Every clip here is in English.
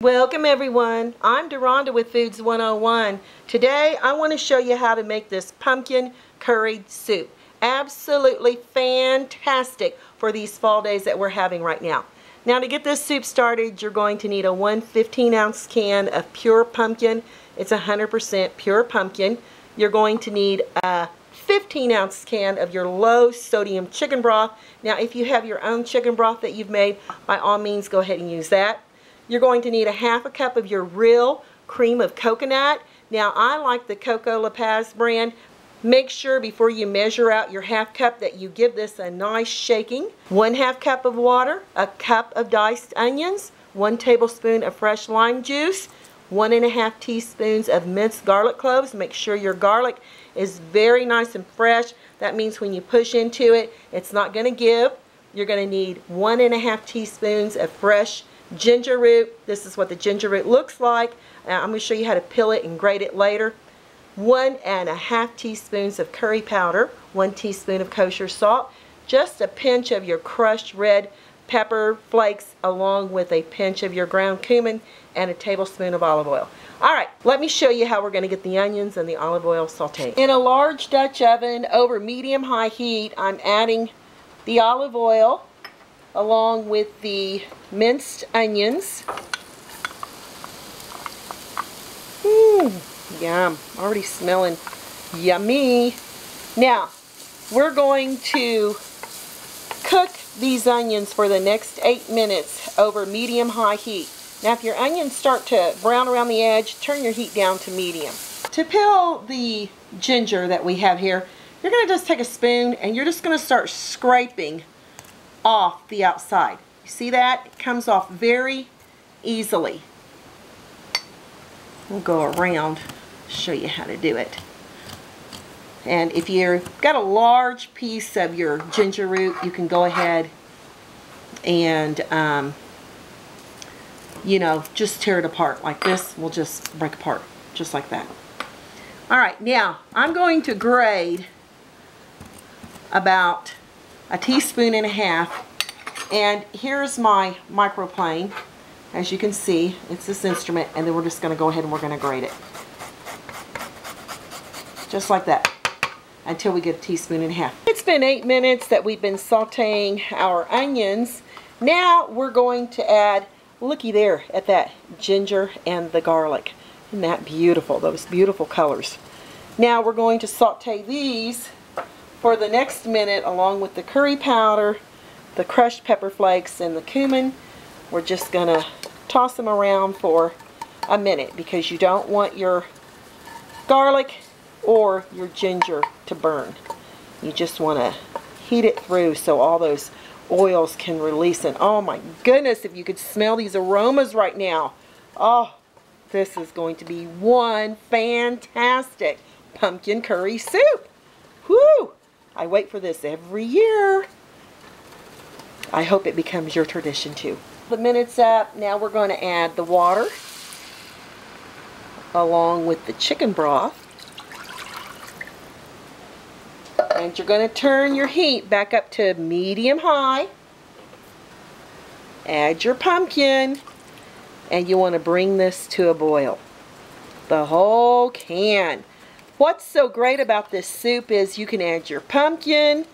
Welcome everyone, I'm Deronda with Foods 101. Today I want to show you how to make this pumpkin curried soup. Absolutely fantastic for these fall days that we're having right now. Now to get this soup started, you're going to need a 1 15-ounce can of pure pumpkin. It's 100% pure pumpkin. You're going to need a 15-ounce can of your low sodium chicken broth. Now if you have your own chicken broth that you've made, by all means go ahead and use that. You're going to need a half a cup of your real cream of coconut. Now I like the Coco La Paz brand. Make sure before you measure out your half cup that you give this a nice shaking. 1/2 cup of water, a cup of diced onions, 1 tablespoon of fresh lime juice, 1½ teaspoons of minced garlic cloves. Make sure your garlic is very nice and fresh. That means when you push into it, it's not going to give. You're going to need 1½ teaspoons of fresh ginger root. This is what the ginger root looks like. I'm going to show you how to peel it and grate it later. 1½ teaspoons of curry powder, 1 teaspoon of kosher salt, just a pinch of your crushed red pepper flakes, along with a pinch of your ground cumin and a tablespoon of olive oil. Alright, let me show you how we're going to get the onions and the olive oil sauteed. In a large Dutch oven over medium-high heat, I'm adding the olive oil along with the minced onions. Yum, already smelling yummy. Now, we're going to cook these onions for the next 8 minutes over medium-high heat. Now, if your onions start to brown around the edge, turn your heat down to medium. To peel the ginger that we have here, you're going to just take a spoon and you're just going to start scraping off the outside. You see that? It comes off very easily. We'll go around, show you how to do it. And if you've got a large piece of your ginger root, you can go ahead and you know, just tear it apart like this. We'll just break apart just like that. Alright, now I'm going to grate about 1.5 teaspoons, and here's my microplane. As you can see, it's this instrument, and then we're just going to go ahead and we're going to grate it. Just like that, until we get 1.5 teaspoons. It's been 8 minutes that we've been sauteing our onions. Now we're going to add, looky there at that ginger and the garlic. Isn't that beautiful? Those beautiful colors. Now we're going to saute these for the next minute along with the curry powder, the crushed pepper flakes, and the cumin. We're just going to toss them around for a minute because you don't want your garlic or your ginger to burn. You just want to heat it through so all those oils can release. And oh my goodness, if you could smell these aromas right now. Oh, this is going to be one fantastic pumpkin curry soup. Whoo! I wait for this every year. I hope it becomes your tradition too. The minute's up. Now we're going to add the water along with the chicken broth. And you're going to turn your heat back up to medium-high. Add your pumpkin. And you want to bring this to a boil. The whole can. What's so great about this soup is you can add your pumpkin.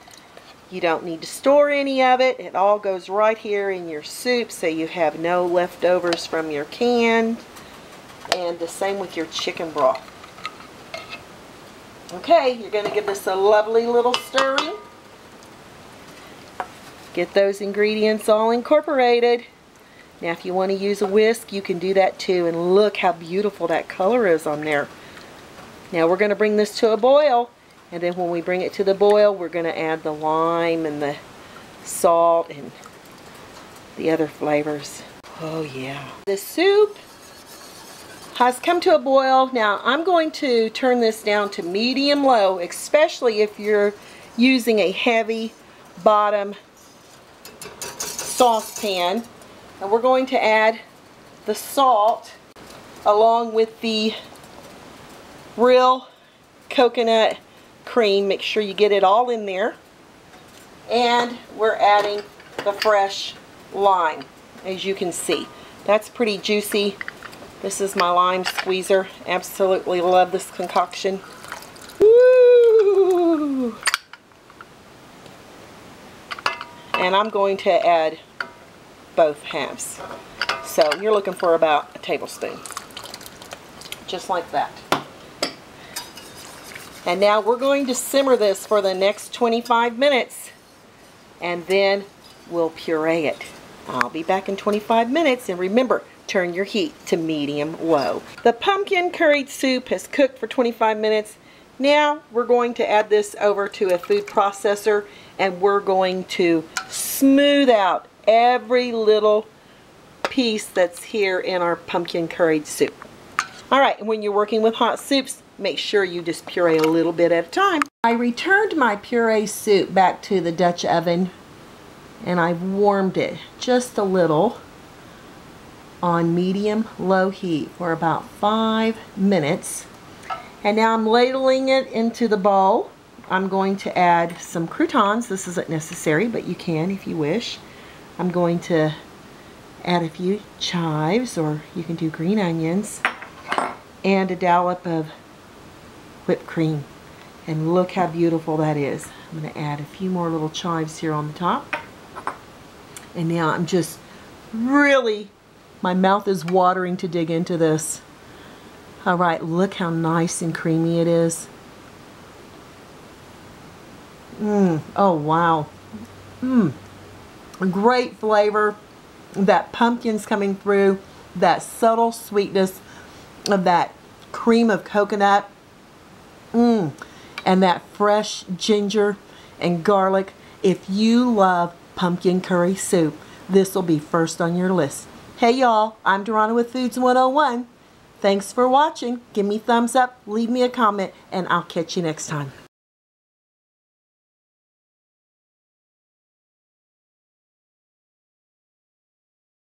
You don't need to store any of it. It all goes right here in your soup, so you have no leftovers from your can. And the same with your chicken broth. Okay, you're going to give this a lovely little stirring. Get those ingredients all incorporated. Now if you want to use a whisk, you can do that too. And look how beautiful that color is on there. Now we're going to bring this to a boil, and then when we bring it to the boil, we're going to add the lime and the salt and the other flavors. Oh yeah. The soup has come to a boil. Now I'm going to turn this down to medium-low, especially if you're using a heavy bottom saucepan. And we're going to add the salt along with the real coconut cream. Make sure you get it all in there. And we're adding the fresh lime, as you can see. That's pretty juicy. This is my lime squeezer. Absolutely love this concoction. Woo! And I'm going to add both halves. So you're looking for about a tablespoon. Just like that. And now we're going to simmer this for the next 25 minutes. And then we'll puree it. I'll be back in 25 minutes. And remember, turn your heat to medium-low. The pumpkin curried soup has cooked for 25 minutes. Now we're going to add this over to a food processor and we're going to smooth out every little piece that's here in our pumpkin curried soup. Alright, and when you're working with hot soups, make sure you just puree a little bit at a time. I returned my puree soup back to the Dutch oven and I've warmed it just a little on medium-low heat for about 5 minutes. And now I'm ladling it into the bowl. I'm going to add some croutons. This isn't necessary, but you can if you wish. I'm going to add a few chives, or you can do green onions, and a dollop of whipped cream. And look how beautiful that is. I'm going to add a few more little chives here on the top. And now I'm just really, my mouth is watering to dig into this. Alright, look how nice and creamy it is. Oh wow. Great flavor. That pumpkin's coming through. That subtle sweetness of that cream of coconut. And that fresh ginger and garlic. If you love pumpkin curry soup, this will be first on your list. Hey y'all, I'm Dorana with Foods 101. Thanks for watching. Give me a thumbs up, leave me a comment, and I'll catch you next time.